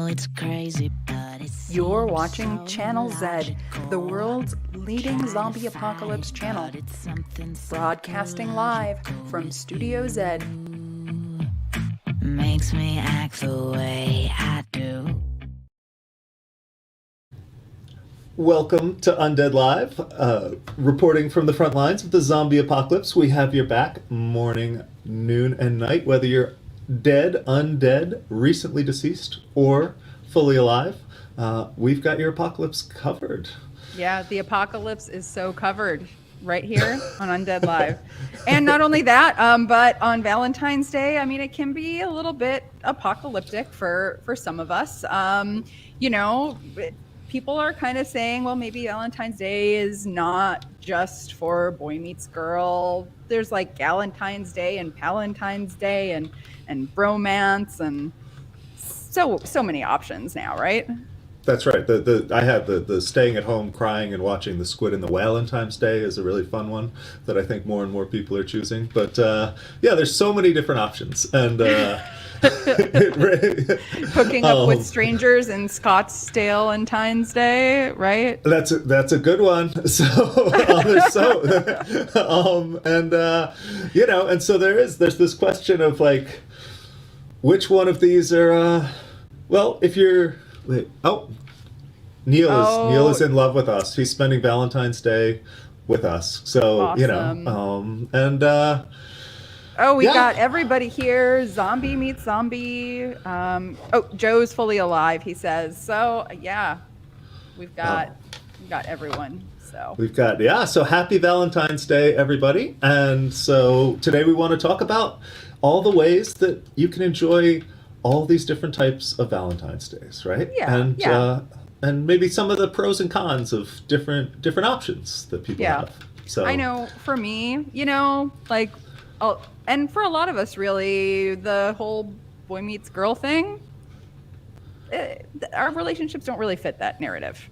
it's crazy, but it's You're watching Channel Z, the world's leading zombie apocalypse channel, broadcasting live from Studio Z. Makes me act the way I do. Welcome to Undead Live, reporting from the front lines of the zombie apocalypse. We have your back morning, noon, and night, whether you're dead, undead, recently deceased, or fully alive. We've got your apocalypse covered. Yeah, the apocalypse is so covered right here on Undead Live. And not only that, but on Valentine's Day, I mean, it can be a little bit apocalyptic for some of us. People are kind of saying, well, maybe Valentine's Day is not just for boy meets girl. There's like Galentine's Day and Palentine's Day and bromance and so many options now, right? That's right. I had the staying at home crying and watching the squid in the Valentine's Day is a really fun one that I think more and more people are choosing. But yeah, there's so many different options. And hooking up with strangers in Scottsdale and Tynes Day, right? That's a good one. So there's and so there's this question of like, which one of these are if you're Neil is in love with us. He's spending Valentine's Day with us. So awesome. We got everybody here. Zombie meets zombie. Joe's fully alive, he says. So yeah, we've got everyone. So we've got so happy Valentine's Day, everybody. And so today we want to talk about all the ways that you can enjoy all these different types of Valentine's Days, right? Yeah. And maybe some of the pros and cons of different options that people have. So I know for me, and for a lot of us, really, the whole boy meets girl thing, our relationships don't really fit that narrative.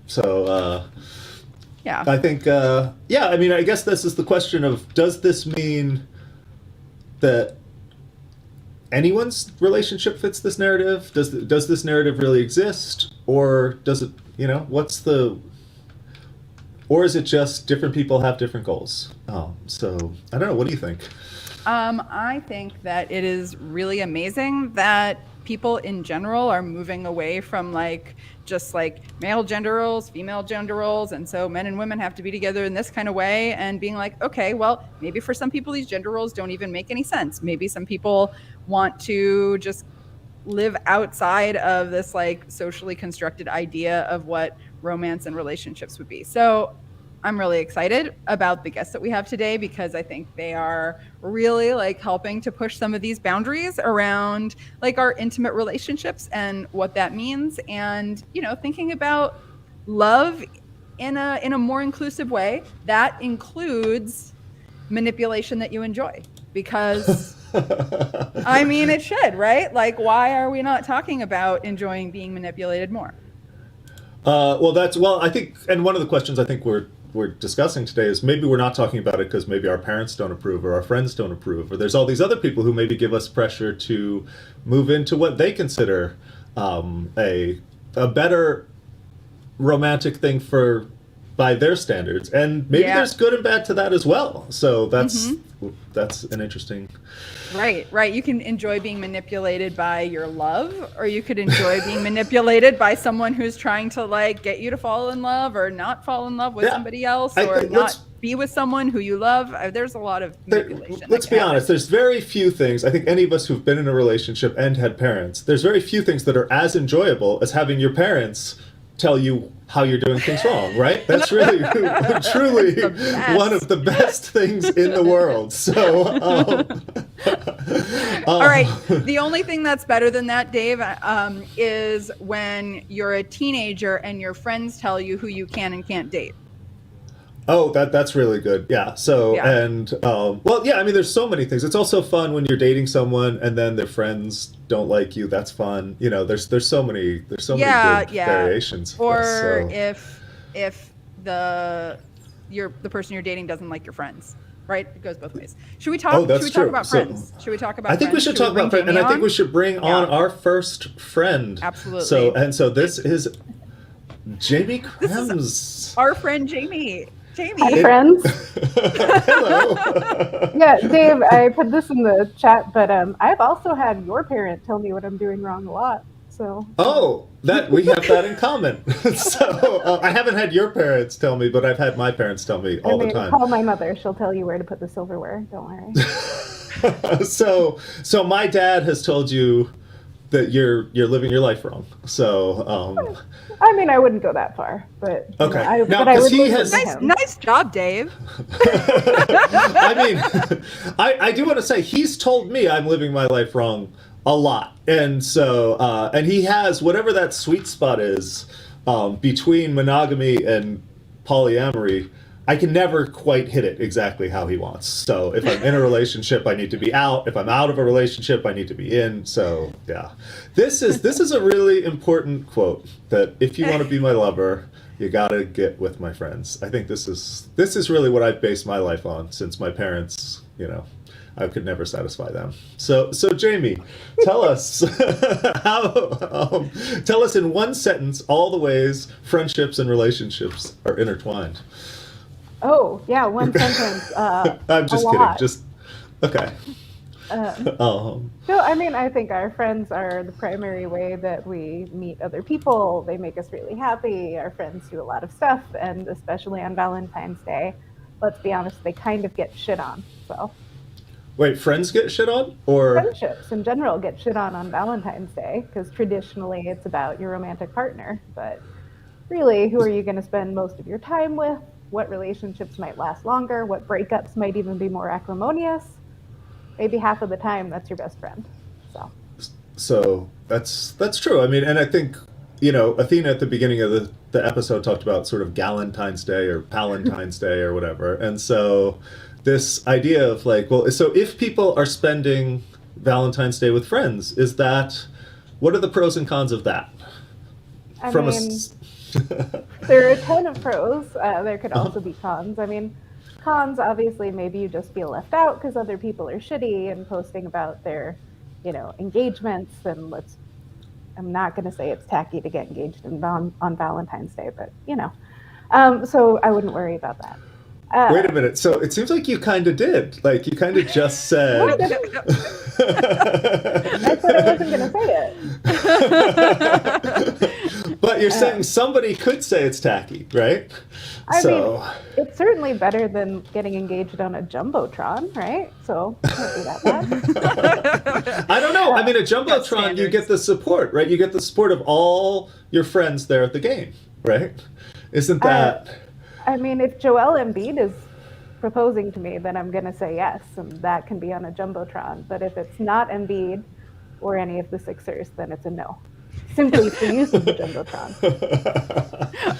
So, yeah. I think, I mean, I guess this is the question of, does this mean that anyone's relationship fits this narrative? Does this narrative really exist? Or does it, or is it just different people have different goals? So I don't know. What do you think? I think that it is really amazing that people in general are moving away from just male gender roles, female gender roles, and so men and women have to be together in this kind of way, and being like, okay, well, maybe for some people these gender roles don't even make any sense. Maybe some people want to just live outside of this socially constructed idea of what romance and relationships would be. So I'm really excited about the guests that we have today, because I think they are really helping to push some of these boundaries around our intimate relationships and what that means, and thinking about love in a more inclusive way that includes manipulation that you enjoy, because I mean, it should, right? Why are we not talking about enjoying being manipulated more? I think, and one of the questions I think we're discussing today is maybe we're not talking about it because maybe our parents don't approve or our friends don't approve, or there's all these other people who maybe give us pressure to move into what they consider a better romantic thing by their standards, and maybe there's good and bad to that as well. So that's an interesting. Right. You can enjoy being manipulated by your love, or you could enjoy being manipulated by someone who's trying to get you to fall in love or not fall in love with somebody else, or not be with someone who you love. There's a lot of manipulation. Let's be honest. There's very few things. I think any of us who've been in a relationship and had parents, there's very few things that are as enjoyable as having your parents tell you how you're doing things wrong, right? That's really truly one of the best things in the world. So all right, the only thing that's better than that, Dave, is when you're a teenager and your friends tell you who you can and can't date. Oh, that's really good. Yeah. So, and, I mean, there's so many things. It's also fun when you're dating someone and then their friends don't like you. That's fun. There's so many good variations. Or if the person you're dating doesn't like your friends, right? It goes both ways. Should we talk? Oh, that's should we talk true. about So, friends? Should we talk about? I think we friends? should talk bring about friends, and Jaimie I think on? we should bring on Yeah. our first friend. Absolutely. So this is Jaimie Krems. Our friend Jaimie. Jaimie. Hi, friends. Hello. Yeah, Dave, I put this in the chat, but I've also had your parent tell me what I'm doing wrong a lot. So. Oh, that we have that in common. So I haven't had your parents tell me, but I've had my parents tell me all the time. Call my mother. She'll tell you where to put the silverware. Don't worry. So my dad has told you that you're living your life wrong. So I mean, I wouldn't go that far, but okay. but I would listen to him. Nice job, Dave. I mean, I do want to say he's told me I'm living my life wrong a lot, and so and he has whatever that sweet spot is between monogamy and polyamory. I can never quite hit it exactly how he wants. So if I'm in a relationship, I need to be out. If I'm out of a relationship, I need to be in. So yeah, this is a really important quote that if you want to be my lover, you gotta get with my friends. I think this is really what I've based my life on since my parents, I could never satisfy them. So Jaimie, tell us tell us in one sentence all the ways friendships and relationships are intertwined. Oh, yeah, one sentence. I'm just kidding. Lot. Just okay. So, I mean, I think our friends are the primary way that we meet other people. They make us really happy. Our friends do a lot of stuff, and especially on Valentine's Day, let's be honest, they kind of get shit on. So. Wait, friends get shit on, or friendships in general get shit on Valentine's Day because traditionally it's about your romantic partner. But really, who are you going to spend most of your time with? What relationships might last longer? What breakups might even be more acrimonious? Maybe half of the time, that's your best friend. So that's true. I mean, and I think Athena at the beginning of the episode talked about sort of Galentine's Day or Palentine's Day or whatever, and so this idea of like, well, so if people are spending Valentine's Day with friends, what are the pros and cons of that? There are a ton of pros. There could also be cons. I mean, cons, obviously, maybe you just feel left out because other people are shitty and posting about their, engagements. And I'm not going to say it's tacky to get engaged on Valentine's Day, but, so I wouldn't worry about that. Wait a minute. So it seems like you kind of did. Like you kind of just said. I said I wasn't going to say it. But you're saying somebody could say it's tacky, right? I mean, it's certainly better than getting engaged on a Jumbotron, right? So it can't be that bad. I don't know. I mean, a Jumbotron, you get the support, right? You get the support of all your friends there at the game, right? Isn't that... I mean, if Joel Embiid is proposing to me, then I'm going to say yes, and that can be on a Jumbotron. But if it's not Embiid or any of the Sixers, then it's a no. Simply for use of the Jumbotron.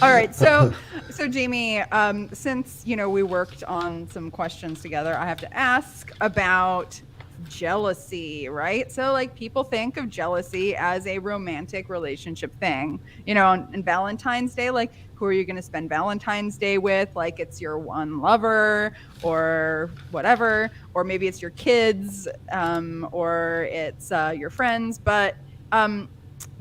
All right, so Jaimie, since we worked on some questions together, I have to ask about jealousy, right? So like people think of jealousy as a romantic relationship thing, and Valentine's Day, like who are you going to spend Valentine's Day with? Like it's your one lover or whatever, or maybe it's your kids, or it's your friends. But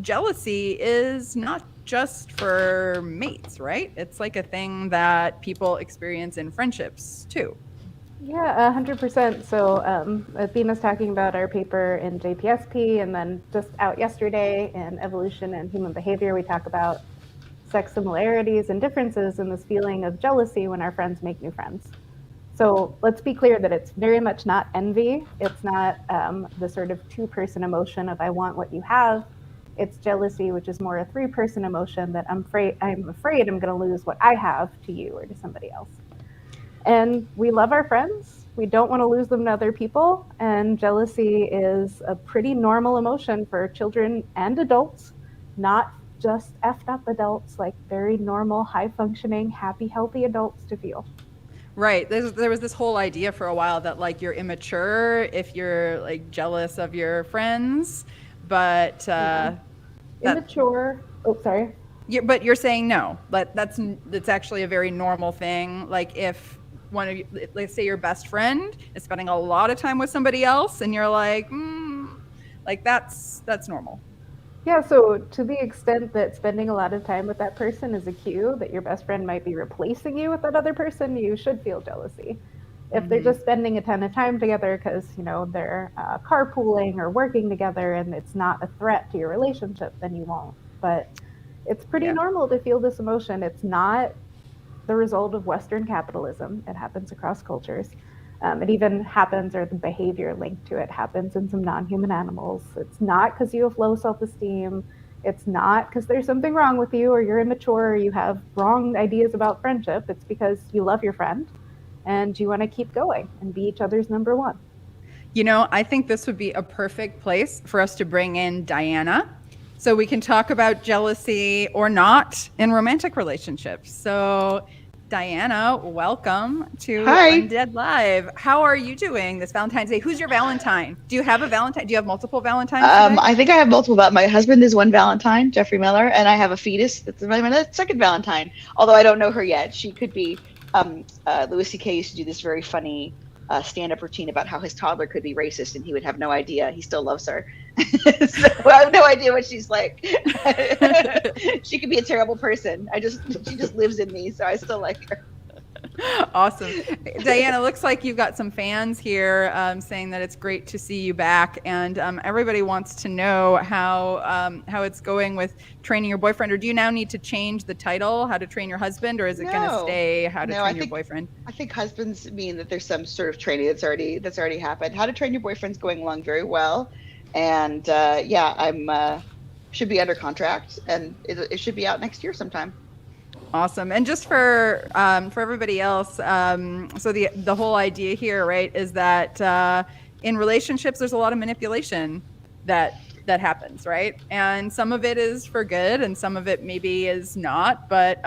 jealousy is not just for mates, right? It's like a thing that people experience in friendships too. Yeah, 100%. So Athena's talking about our paper in JPSP, and then just out yesterday in Evolution and Human Behavior, we talk about sex similarities and differences in this feeling of jealousy when our friends make new friends. So let's be clear that it's very much not envy. It's not the sort of two-person emotion of I want what you have. It's jealousy, which is more a three-person emotion that I'm afraid I'm going to lose what I have to you or to somebody else. And we love our friends. We don't want to lose them to other people. And jealousy is a pretty normal emotion for children and adults, not just effed up adults, like very normal, high-functioning, happy, healthy adults to feel. Right. There was this whole idea for a while that like you're immature if you're like jealous of your friends, but immature. Oh, sorry. But you're saying no. But that's actually a very normal thing. Like if one of you, let's say your best friend is spending a lot of time with somebody else, and you're like, like that's normal. Yeah, so to the extent that spending a lot of time with that person is a cue that your best friend might be replacing you with that other person, you should feel jealousy. If they're just spending a ton of time together because, they're carpooling or working together and it's not a threat to your relationship, then you won't. But it's pretty normal to feel this emotion. It's not the result of Western capitalism. It happens across cultures. It even happens, or the behavior linked to it happens in some non-human animals. It's not because you have low self-esteem. It's not because there's something wrong with you or you're immature or you have wrong ideas about friendship. It's because you love your friend and you want to keep going and be each other's number one. I think this would be a perfect place for us to bring in Diana so we can talk about jealousy or not in romantic relationships. So Diana, welcome to Undead Live. How are you doing this Valentine's Day? Who's your Valentine? Do you have a Valentine? Do you have multiple Valentines today? I think I have multiple. My husband is one Valentine, Jeffrey Miller, and I have a fetus that's my second Valentine, although I don't know her yet. She could be, Louis C.K. used to do this very funny stand-up routine about how his toddler could be racist and he would have no idea. He still loves her. So I have no idea what she's like. She could be a terrible person. She just lives in me, so I still like her. Awesome. Diana, looks like you've got some fans here saying that it's great to see you back, and everybody wants to know how it's going with training your boyfriend. Or do you now need to change the title, How to Train Your Husband, or is it going to stay How to Train Your Boyfriend? I think husbands mean that there's some sort of training that's already happened. How to Train Your Boyfriend's going along very well, and I'm should be under contract, and it should be out next year sometime. Awesome. And just for everybody else, so the whole idea here, right, is that in relationships there's a lot of manipulation that happens, right? And some of it is for good and some of it maybe is not, but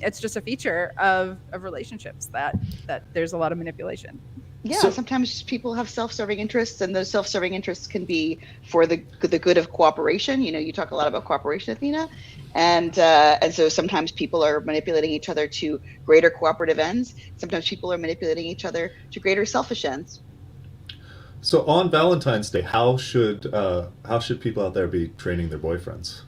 it's just a feature of relationships that there's a lot of manipulation. Yeah, so sometimes people have self-serving interests, and those self-serving interests can be for the good of cooperation. You talk a lot about cooperation, Athena, and so sometimes people are manipulating each other to greater cooperative ends. Sometimes people are manipulating each other to greater selfish ends. So on Valentine's Day, how should people out there be training their boyfriends?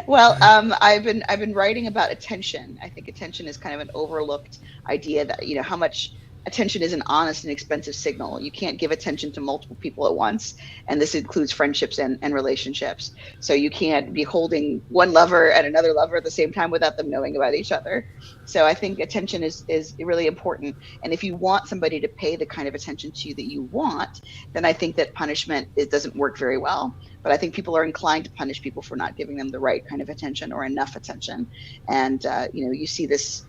Well, I've been writing about attention. I think attention is kind of an overlooked idea that, how much attention is an honest and expensive signal. You can't give attention to multiple people at once, and this includes friendships and relationships. So you can't be holding one lover and another lover at the same time without them knowing about each other. So I think attention is really important. And if you want somebody to pay the kind of attention to you that you want, then I think that punishment doesn't work very well. But I think people are inclined to punish people for not giving them the right kind of attention or enough attention. And you see this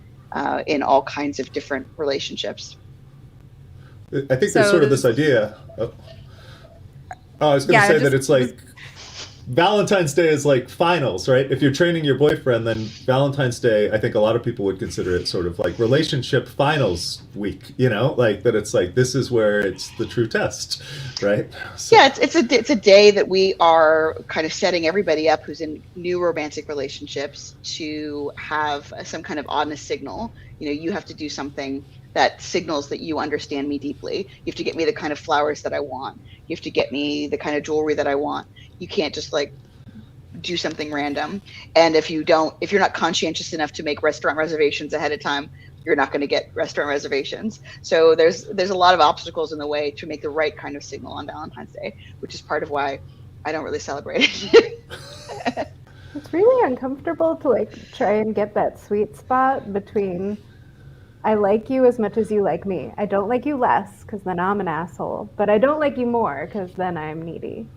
in all kinds of different relationships. I think there's sort of this idea. I was going to say that it's like Valentine's Day is like finals, right? If you're training your boyfriend, then Valentine's Day, I think a lot of people would consider it sort of like relationship finals week, like that it's like this is where it's the true test, right? So. Yeah, it's a day that we are kind of setting everybody up who's in new romantic relationships to have some kind of honest signal. You have to do something that signals that you understand me deeply. You have to get me the kind of flowers that I want. You have to get me the kind of jewelry that I want. You can't just like do something random. And if you're not conscientious enough to make restaurant reservations ahead of time, you're not going to get restaurant reservations. So there's a lot of obstacles in the way to make the right kind of signal on Valentine's Day, which is part of why I don't really celebrate it. It's really uncomfortable to like try and get that sweet spot between I like you as much as you like me. I don't like you less because then I'm an asshole, but I don't like you more because then I'm needy.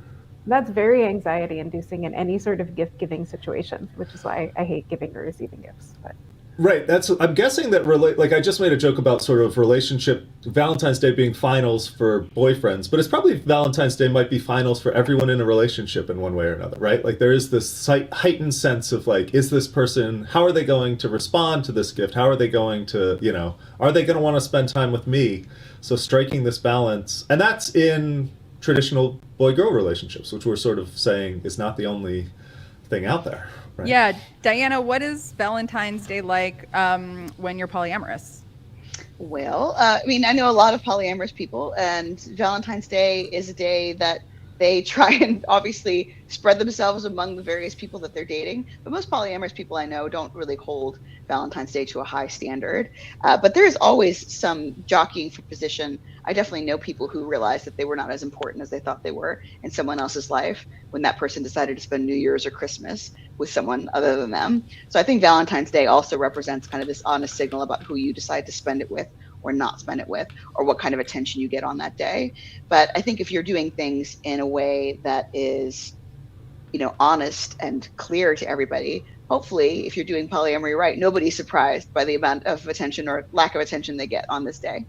That's very anxiety inducing in any sort of gift giving situation, which is why I hate giving or receiving gifts. But. Right. I'm guessing that I just made a joke about sort of relationship, Valentine's Day being finals for boyfriends, but it's probably Valentine's Day might be finals for everyone in a relationship in one way or another, right? Like there is this heightened sense of like, is this person, how are they going to respond to this gift? How are they going to, are they going to want to spend time with me? So striking this balance, and that's in traditional boy-girl relationships, which we're sort of saying is not the only thing out there. Right? Yeah, Diana, what is Valentine's Day like when you're polyamorous? Well, I mean, I know a lot of polyamorous people, and Valentine's Day is a day that they try and obviously spread themselves among the various people that they're dating. But most polyamorous people I know don't really hold Valentine's Day to a high standard. But there is always some jockeying for position. I definitely know people who realized that they were not as important as they thought they were in someone else's life when that person decided to spend New Year's or Christmas with someone other than them. So I think Valentine's Day also represents kind of this honest signal about who you decide to spend it with or not spend it with, or what kind of attention you get on that day. But I think if you're doing things in a way that is, honest and clear to everybody, hopefully if you're doing polyamory right, nobody's surprised by the amount of attention or lack of attention they get on this day.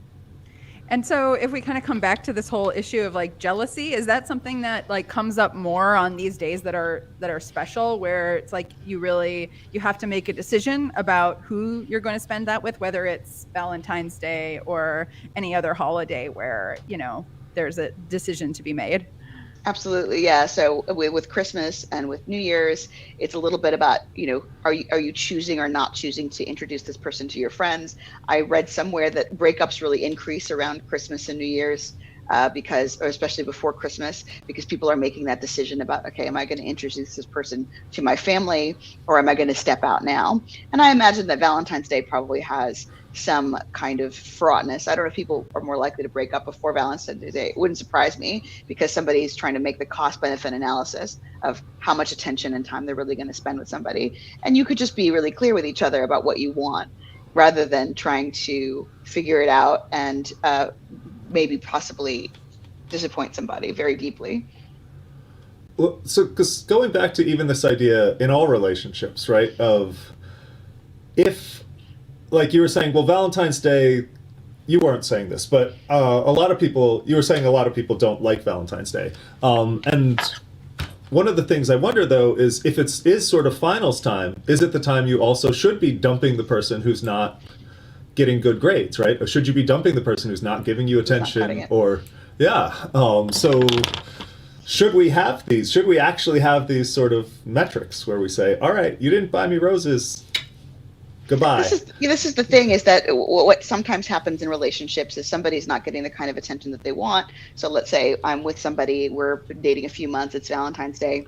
And so if we kind of come back to this whole issue of like jealousy, is that something that like comes up more on these days that are special, where it's like you have to make a decision about who you're going to spend that with, whether it's Valentine's Day or any other holiday where, there's a decision to be made? Absolutely, yeah. So with Christmas and with New Year's, it's a little bit about, are you choosing or not choosing to introduce this person to your friends? I read somewhere that breakups really increase around Christmas and New Year's or especially before Christmas, because people are making that decision about, okay, am I going to introduce this person to my family, or am I going to step out now? And I imagine that Valentine's Day probably has some kind of fraughtness. I don't know if people are more likely to break up before Valentine's Day. It wouldn't surprise me, because somebody's trying to make the cost benefit analysis of how much attention and time they're really going to spend with somebody. And you could just be really clear with each other about what you want, rather than trying to figure it out and maybe possibly disappoint somebody very deeply. Well, so because going back to even this idea in all relationships, right, of if, like you were saying, well, Valentine's Day, you weren't saying this, but you were saying a lot of people don't like Valentine's Day. And one of the things I wonder, though, is if it is sort of finals time, is it the time you also should be dumping the person who's not getting good grades, right? Or should you be dumping the person who's not giving you attention? Or, yeah. So should we have these? Should we actually have these sort of metrics where we say, all right, you didn't buy me roses, goodbye. This is the thing, is that what sometimes happens in relationships is somebody's not getting the kind of attention that they want. So let's say I'm with somebody, we're dating a few months, it's Valentine's Day,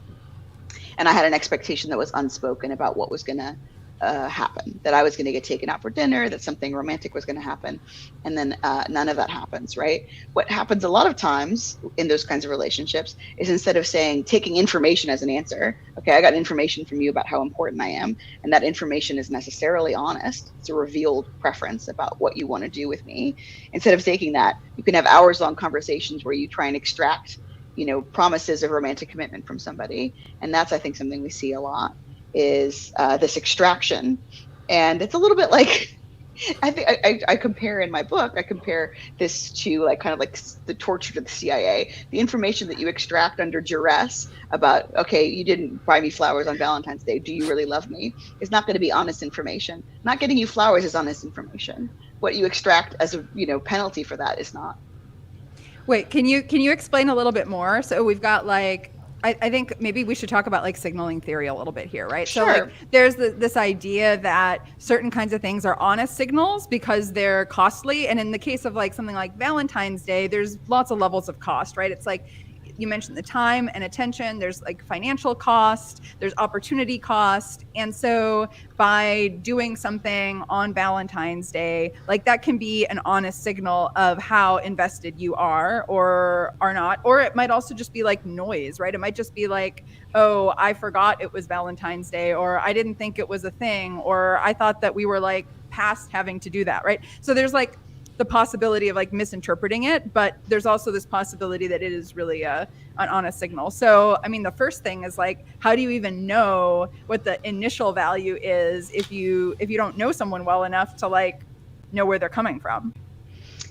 and I had an expectation that was unspoken about what was going to happen, that I was going to get taken out for dinner, that something romantic was going to happen, and then none of that happens, right? What happens a lot of times in those kinds of relationships is, instead of taking information as an answer, okay, I got information from you about how important I am, and that information is necessarily honest, it's a revealed preference about what you want to do with me. Instead of taking that, you can have hours-long conversations where you try and extract, promises of romantic commitment from somebody, and that's, I think, something we see a lot, is this extraction. And it's a little bit like, I think I compare in my book, I compare this to kind of the torture to the CIA. The information that you extract under duress about, okay, you didn't buy me flowers on Valentine's Day, do you really love me, is not going to be honest information. Not getting you flowers is honest information. What you extract as a penalty for that is not. Wait, can you explain a little bit more? So we've got I think maybe we should talk about signaling theory a little bit here, right? Sure. So there's this idea that certain kinds of things are honest signals because they're costly. And in the case of something like Valentine's Day, there's lots of levels of cost, right? It's you mentioned the time and attention, there's financial cost, there's opportunity cost. And so by doing something on Valentine's Day, that can be an honest signal of how invested you are or are not. Or it might also just be noise, right? It might just be oh, I forgot it was Valentine's Day, or I didn't think it was a thing, or I thought that we were past having to do that, right? So there's the possibility of misinterpreting it, but there's also this possibility that it is really an honest signal. So, I mean, the first thing is how do you even know what the initial value is if you don't know someone well enough to know where they're coming from?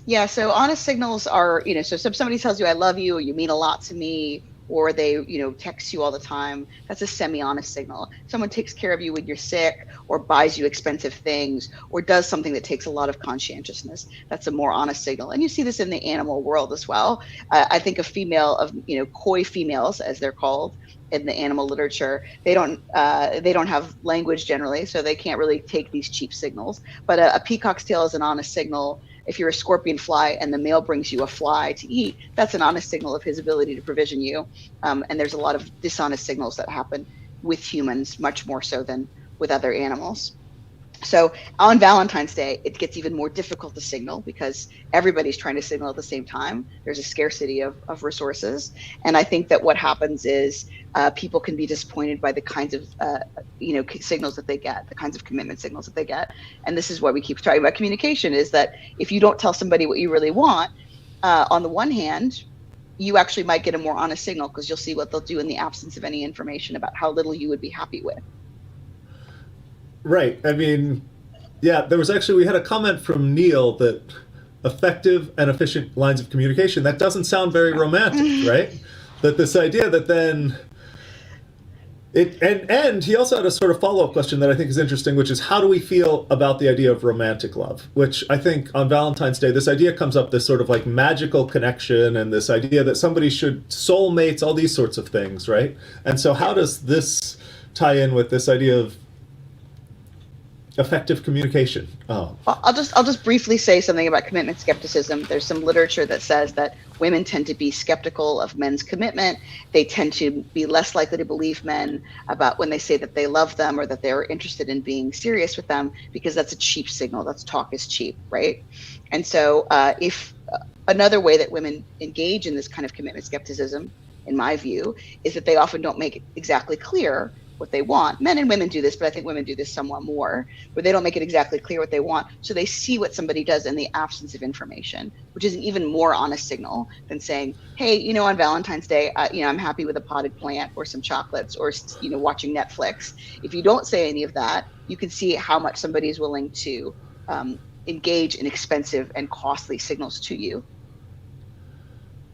Yeah. So honest signals are, so if somebody tells you I love you, or you mean a lot to me, or they, text you all the time, that's a semi-honest signal. Someone takes care of you when you're sick, or buys you expensive things, or does something that takes a lot of conscientiousness. That's a more honest signal. And you see this in the animal world as well. I think of coy females, as they're called, in the animal literature. They don't have language generally, so they can't really take these cheap signals. But a peacock's tail is an honest signal. If you're a scorpion fly and the male brings you a fly to eat, that's an honest signal of his ability to provision you. And there's a lot of dishonest signals that happen with humans, much more so than with other animals. So on Valentine's Day, it gets even more difficult to signal because everybody's trying to signal at the same time. There's a scarcity of resources. And I think that what happens is people can be disappointed by the kinds of signals that they get, the kinds of commitment signals that they get. And this is why we keep talking about communication, is that if you don't tell somebody what you really want, on the one hand, you actually might get a more honest signal because you'll see what they'll do in the absence of any information about how little you would be happy with. Right. I mean, yeah, we had a comment from Neil that effective and efficient lines of communication, that doesn't sound very romantic, right? That this idea that then and he also had a sort of follow-up question that I think is interesting, which is how do we feel about the idea of romantic love? Which I think on Valentine's Day, this idea comes up, this sort of like magical connection and this idea that somebody should, soulmates, all these sorts of things, right? And so how does this tie in with this idea of effective communication? I'll just briefly say something about commitment skepticism. There's some literature that says that women tend to be skeptical of men's commitment. They tend to be less likely to believe men about when they say that they love them or that they're interested in being serious with them, because that's a cheap signal. That's talk is cheap, right? And so if another way that women engage in this kind of commitment skepticism, in my view, is that they often don't make it exactly clear what they want. Men and women do this, but I think women do this somewhat more, where they don't make it exactly clear what they want. So they see what somebody does in the absence of information, which is an even more honest signal than saying, hey, on Valentine's Day, I'm happy with a potted plant or some chocolates or, watching Netflix. If you don't say any of that, you can see how much somebody is willing to engage in expensive and costly signals to you.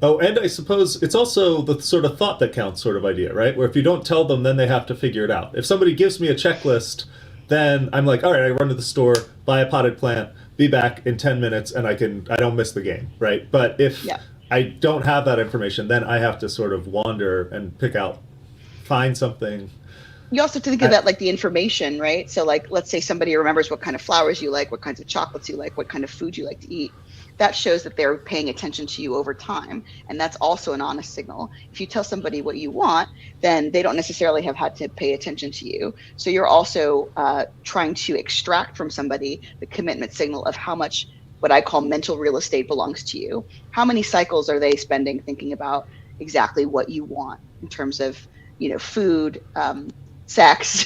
Oh, and I suppose it's also the sort of thought that counts sort of idea, right? Where if you don't tell them, then they have to figure it out. If somebody gives me a checklist, then I'm like, all right, I run to the store, buy a potted plant, be back in 10 minutes, and I don't miss the game, right? But if I don't have that information, then I have to sort of wander and find something. You also have to think of that like the information, right? So like, let's say somebody remembers what kind of flowers you like, what kinds of chocolates you like, what kind of food you like to eat. That shows that they're paying attention to you over time. And that's also an honest signal. If you tell somebody what you want, then they don't necessarily have had to pay attention to you. So you're also trying to extract from somebody the commitment signal of how much what I call mental real estate belongs to you. How many cycles are they spending thinking about exactly what you want in terms of, food, sex,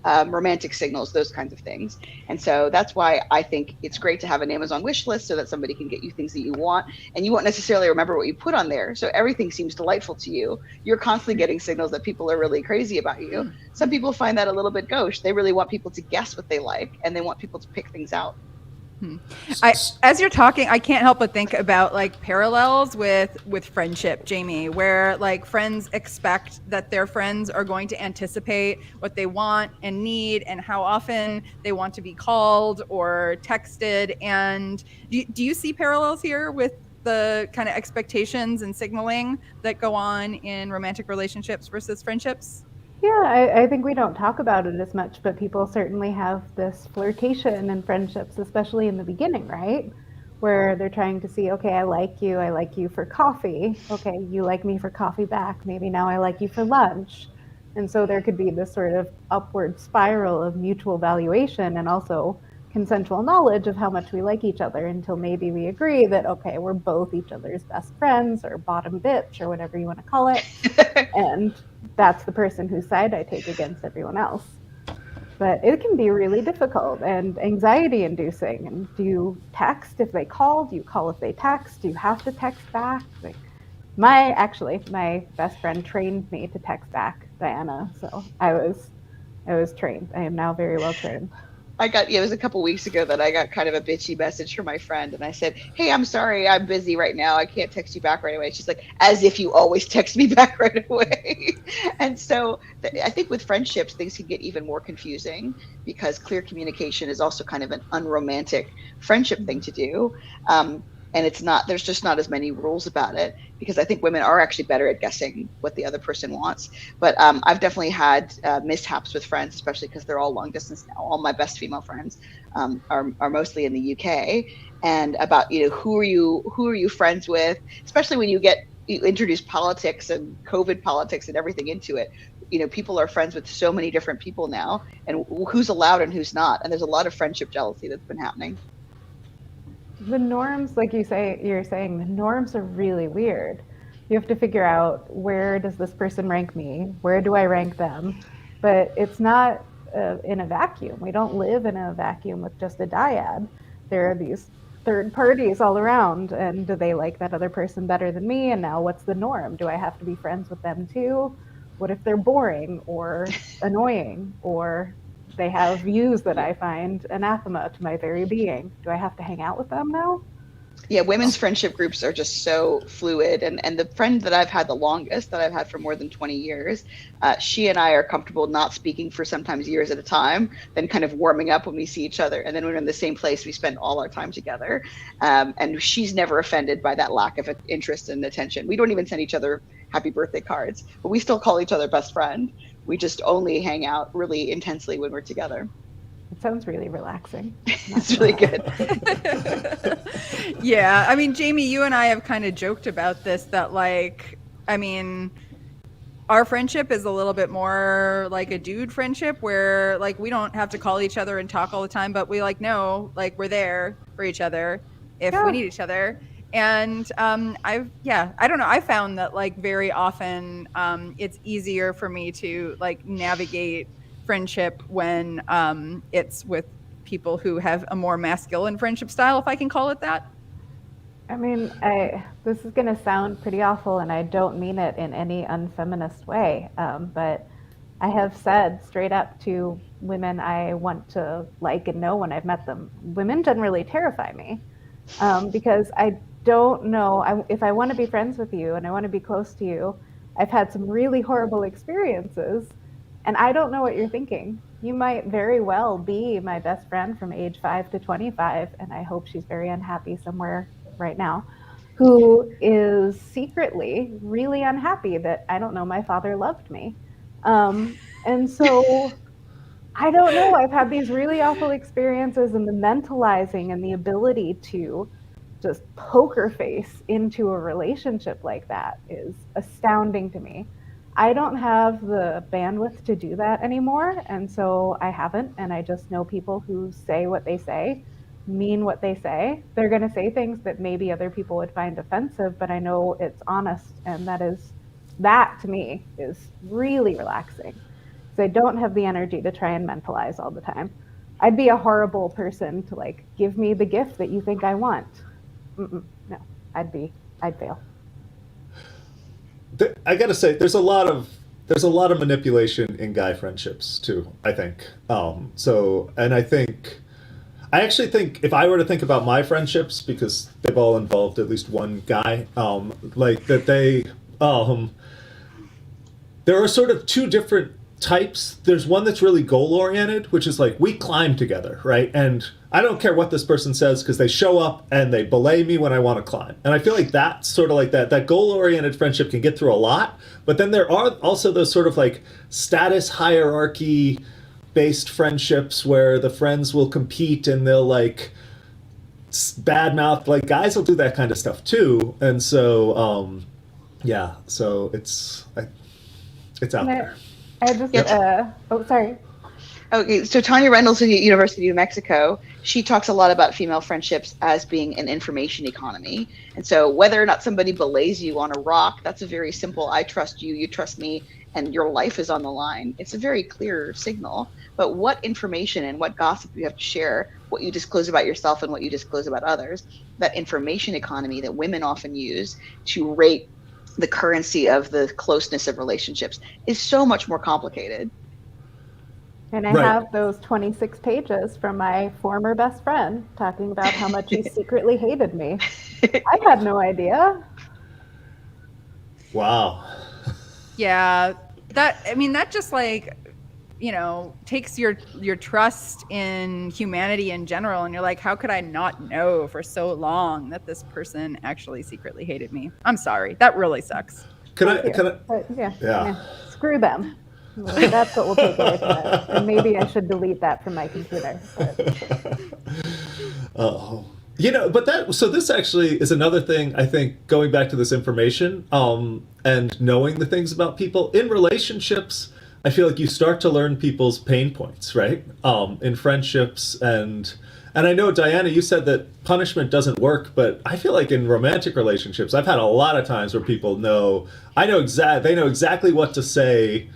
romantic signals, those kinds of things. And so that's why I think it's great to have an Amazon wish list so that somebody can get you things that you want, and you won't necessarily remember what you put on there. So everything seems delightful to you. You're constantly getting signals that people are really crazy about you. Some people find that a little bit gauche. They really want people to guess what they like, and they want people to pick things out. As you're talking, I can't help but think about like parallels with friendship, Jaimie, where like friends expect that their friends are going to anticipate what they want and need and how often they want to be called or texted. And do you see parallels here with the kind of expectations and signaling that go on in romantic relationships versus friendships? Yeah, I think we don't talk about it as much, but people certainly have this flirtation in friendships, especially in the beginning, right? Where they're trying to see, okay, I like you for coffee. Okay, you like me for coffee back. Maybe now I like you for lunch. And so there could be this sort of upward spiral of mutual valuation and also consensual knowledge of how much we like each other until maybe we agree that, okay, we're both each other's best friends or bottom bitch or whatever you want to call it. And that's the person whose side I take against everyone else. But it can be really difficult and anxiety inducing. And do you text if they call? Do you call if they text? Do you have to text back? Like my best friend trained me to text back, Diana. So I was trained. I am now very well trained. It was a couple weeks ago that I got kind of a bitchy message from my friend, and I said, hey, I'm sorry, I'm busy right now. I can't text you back right away. She's like, as if you always text me back right away. And so I think with friendships, things can get even more confusing because clear communication is also kind of an unromantic friendship thing to do. and there's just not as many rules about it, because I think women are actually better at guessing what the other person wants. But I've definitely had mishaps with friends, especially because they're all long distance now. All my best female friends are mostly in the UK, and about, who are you friends with, especially when you introduce politics and COVID politics and everything into it. People are friends with so many different people now, and who's allowed and who's not. And there's a lot of friendship jealousy that's been happening. The norms, like you're saying, the norms are really weird. You have to figure out, where does this person rank me? Where do I rank them? But it's not in a vacuum. We don't live in a vacuum with just a dyad. There are these third parties all around, and do they like that other person better than me? And now what's the norm? Do I have to be friends with them too? What if they're boring or annoying, or they have views that I find anathema to my very being? Do I have to hang out with them now? Yeah, women's friendship groups are just so fluid. And the friend that I've had the longest, that I've had for more than 20 years, she and I are comfortable not speaking for sometimes years at a time, then kind of warming up when we see each other. And then when we're in the same place, we spend all our time together. And she's never offended by that lack of interest and attention. We don't even send each other happy birthday cards, but we still call each other best friend. We just only hang out really intensely when we're together. It sounds really relaxing. It's really good. Yeah, I mean, Jaimie, you and I have kind of joked about this, that our friendship is a little bit more like a dude friendship, where we don't have to call each other and talk all the time, but we know we're there for each other if we need each other. And I don't know, I found that very often it's easier for me to navigate friendship when it's with people who have a more masculine friendship style, if I can call it that. I mean, this is going to sound pretty awful, and I don't mean it in any unfeminist way, but I have said straight up to women I want to like and know when I've met them, women generally terrify me, because I don't know, if I want to be friends with you and I want to be close to you, I've had some really horrible experiences, and I don't know what you're thinking. You might very well be my best friend from age 5 to 25, and I hope she's very unhappy somewhere right now, who is secretly really unhappy that, I don't know, my father loved me. And so I don't know, I've had these really awful experiences, and the mentalizing and the ability to just poker face into a relationship like that is astounding to me. I don't have the bandwidth to do that anymore, and so I haven't, and I just know people who say what they say, mean what they say. They're going to say things that maybe other people would find offensive, but I know it's honest, and that to me is really relaxing, because I don't have the energy to try and mentalize all the time. I'd be a horrible person to give me the gift that you think I want. No, I'd fail. I gotta say, there's a lot of manipulation in guy friendships too, I think. I actually think if I were to think about my friendships, because they've all involved at least one guy, there are sort of two different types. There's one that's really goal oriented, which is we climb together, right? And I don't care what this person says, because they show up and they belay me when I want to climb. And I feel like that's sort of that goal-oriented friendship can get through a lot. But then there are also those sort of status hierarchy-based friendships where the friends will compete and they'll badmouth. Guys will do that kind of stuff too. And so, so it's out there. I just, sorry. Okay, so Tanya Reynolds at the University of New Mexico, she talks a lot about female friendships as being an information economy. And so whether or not somebody belays you on a rock, that's a very simple, I trust you, you trust me, and your life is on the line. It's a very clear signal. But what information and what gossip you have to share, what you disclose about yourself and what you disclose about others, that information economy that women often use to rate the currency of the closeness of relationships is so much more complicated. And I have those 26 pages from my former best friend talking about how much he secretly hated me. I had no idea. Wow. Yeah, that just takes your trust in humanity in general, and you're like, how could I not know for so long that this person actually secretly hated me? I'm sorry, that really sucks. Can I? But Yeah. Screw them. That's what we'll take away from it. And maybe I should delete that from my computer. Oh. So this actually is another thing, I think, going back to this information, and knowing the things about people in relationships. I feel like you start to learn people's pain points, right? In friendships, and I know, Diana, you said that punishment doesn't work, but I feel like in romantic relationships, I've had a lot of times where people they know exactly what to say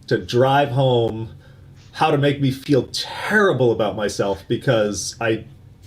to drive home, how to make me feel terrible about myself because I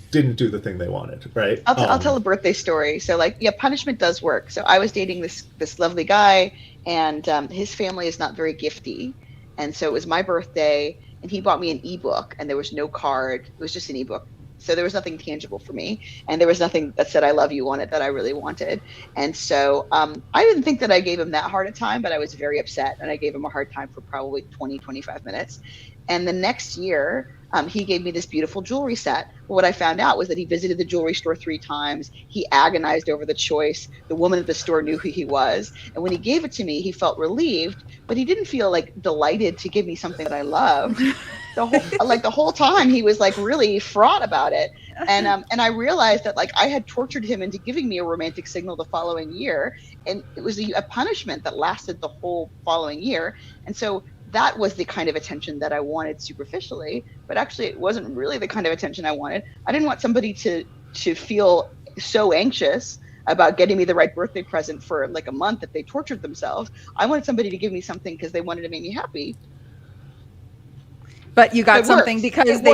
didn't do the thing they wanted, right? I'll tell a birthday story. So punishment does work. So I was dating this lovely guy, and his family is not very gifty. And so it was my birthday, and he bought me an ebook, and there was no card. It was just an ebook. So there was nothing tangible for me, and there was nothing that said I love you on it that I really wanted. And so I didn't think that I gave him that hard a time, but I was very upset, and I gave him a hard time for probably 25 minutes. And the next year, he gave me this beautiful jewelry set. But what I found out was that he visited the jewelry store 3 times. He agonized over the choice. The woman at the store knew who he was. And when he gave it to me, he felt relieved, but he didn't feel delighted to give me something that I loved. The whole time he was really fraught about it. And I realized that I had tortured him into giving me a romantic signal the following year. And it was a punishment that lasted the whole following year. And so that was the kind of attention that I wanted superficially, but actually it wasn't really the kind of attention I wanted. I didn't want somebody to feel so anxious about getting me the right birthday present for a month that they tortured themselves. I wanted somebody to give me something because they wanted to make me happy. But you got something because they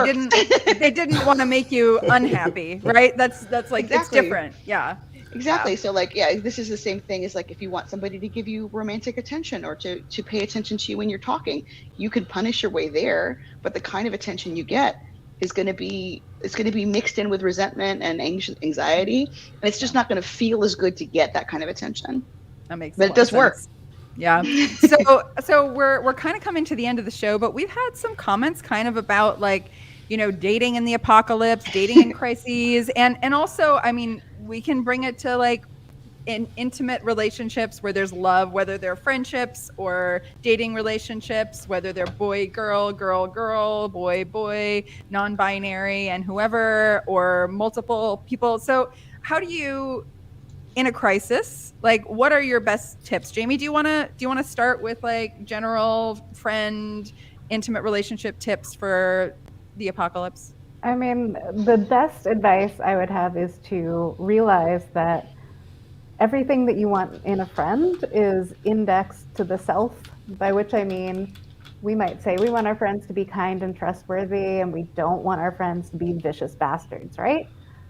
didn't want to make you unhappy, right? That's exactly. It's different. Yeah. Exactly. So this is the same thing as if you want somebody to give you romantic attention or to pay attention to you when you're talking, you can punish your way there, but the kind of attention you get is going to be mixed in with resentment and anxiety, and it's just not going to feel as good to get that kind of attention. That makes but it does work. Yeah. So we're kind of coming to the end of the show, but we've had some comments kind of about dating in the apocalypse, dating in crises, and also, I mean, we can bring it to in intimate relationships where there's love, whether they're friendships or dating relationships, whether they're boy, girl, girl, girl, boy, boy, non-binary, and whoever, or multiple people. So how do you, in a crisis, what are your best tips? Jaimie, do you want to start with general friend, intimate relationship tips for the apocalypse? I mean, the best advice I would have is to realize that everything that you want in a friend is indexed to the self, by which I mean, we might say we want our friends to be kind and trustworthy, and we don't want our friends to be vicious bastards, right?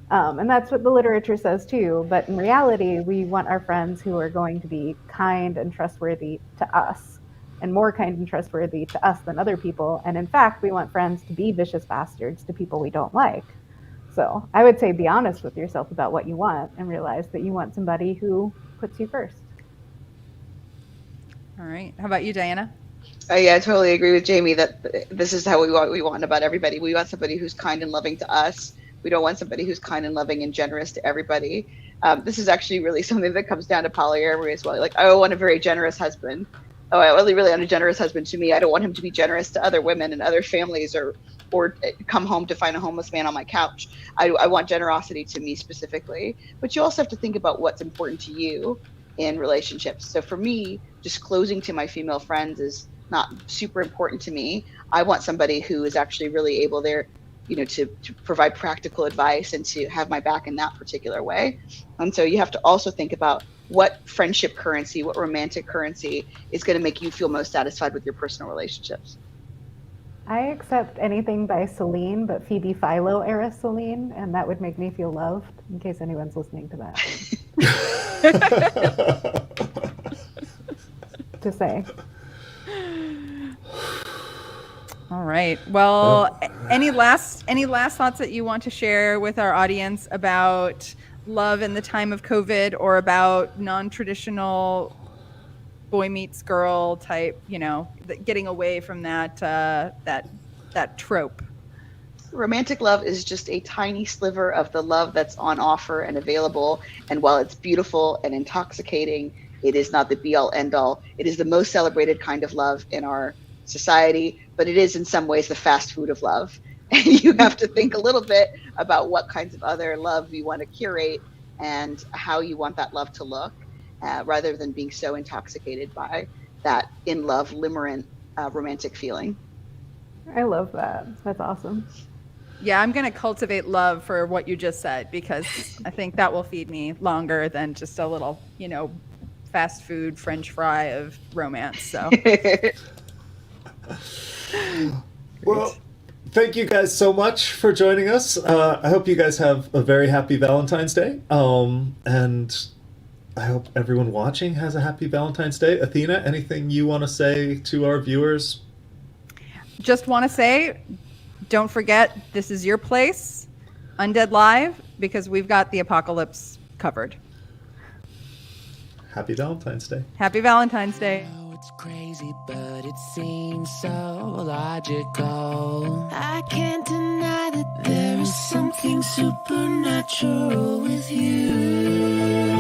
And that's what the literature says too. But in reality, we want our friends who are going to be kind and trustworthy to us, and more kind and trustworthy to us than other people. And in fact, we want friends to be vicious bastards to people we don't like. So I would say be honest with yourself about what you want and realize that you want somebody who puts you first. All right. How about you, Diana? Yeah, I totally agree with Jaimie that this is how we want about everybody. We want somebody who's kind and loving to us. We don't want somebody who's kind and loving and generous to everybody. This is actually really something that comes down to polyamory as well. I want a very generous husband. Oh, I really want a generous husband to me. I don't want him to be generous to other women and other families or come home to find a homeless man on my couch. I want generosity to me specifically. But you also have to think about what's important to you in relationships. So for me, disclosing to my female friends is not super important to me. I want somebody who is actually really able there, to provide practical advice and to have my back in that particular way. And so you have to also think about what friendship currency, what romantic currency is going to make you feel most satisfied with your personal relationships. I accept anything by Celine, but Phoebe Philo era Celine, and that would make me feel loved, in case anyone's listening to that. To say. All right. Well, any last thoughts that you want to share with our audience about love in the time of COVID, or about non-traditional boy meets girl type, getting away from that trope. Romantic love is just a tiny sliver of the love that's on offer and available. And while it's beautiful and intoxicating, it is not the be all end all. It is the most celebrated kind of love in our society, but it is in some ways the fast food of love. And you have to think a little bit about what kinds of other love you want to curate and how you want that love to look, rather than being so intoxicated by that in love, limerent, romantic feeling. I love that. That's awesome. Yeah, I'm going to cultivate love for what you just said, because I think that will feed me longer than just a little, fast food French fry of romance. So, well, thank you guys so much for joining us. I hope you guys have a very happy Valentine's Day. And I hope everyone watching has a happy Valentine's Day. Athena, anything you want to say to our viewers? Just want to say, don't forget, this is your place, Undead Live, because we've got the apocalypse covered. Happy Valentine's Day. Happy Valentine's Day. Oh, it's crazy, but it seems so logical. I can't deny that there is something supernatural with you.